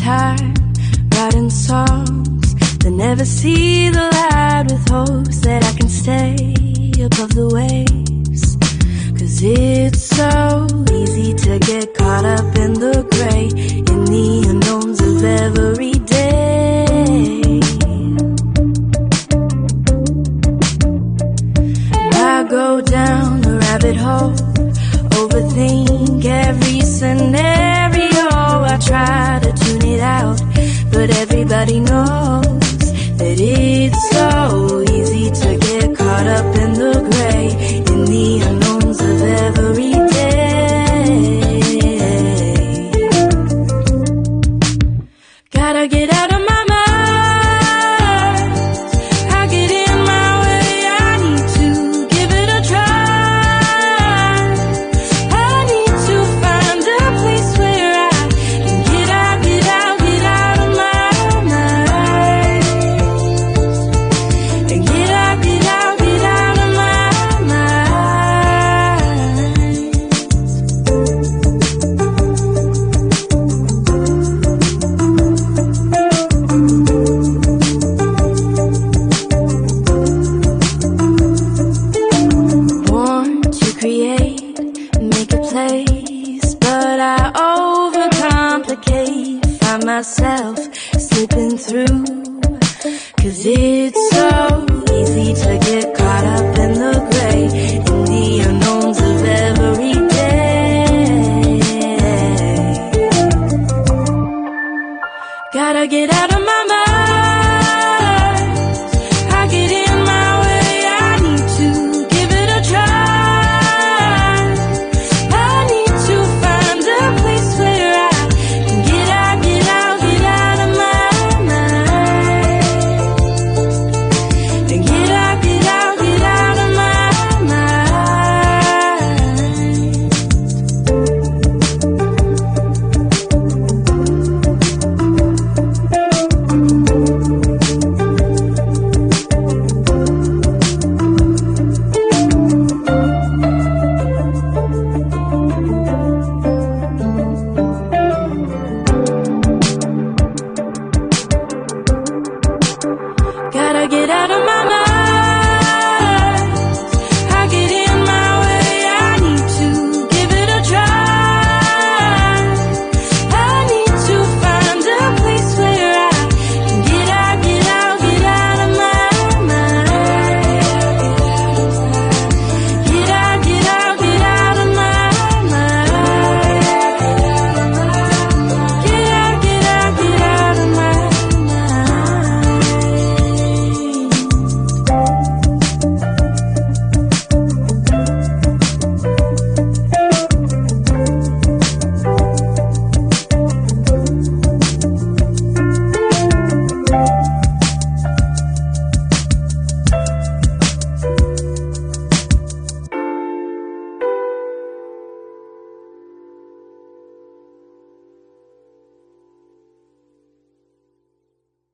time writing songs that never see the light, with hopes that I can stay above the waves. 'Cause it's so easy to get caught up in the gray, in the unknowns of every day. And I go down a rabbit hole, overthink every scenario. I try to tune it out, but everybody knows that it's so easy to get caught up in the gray, in the unknowns of every day. Gotta get out of my mind. I get in my way, I need to give it a try. I need to find a place where I can get out of my mind. And get out of my Want to create, make a place, but I overcomplicate, find myself slipping through. 'Cause it's so easy to get caught up in the gray, in the unknowns of every day. Gotta get out of my mind. I get in my way, I need to give it a try. I need to find a place where I can get out of my mind. And get out of my mind. Gotta get out of my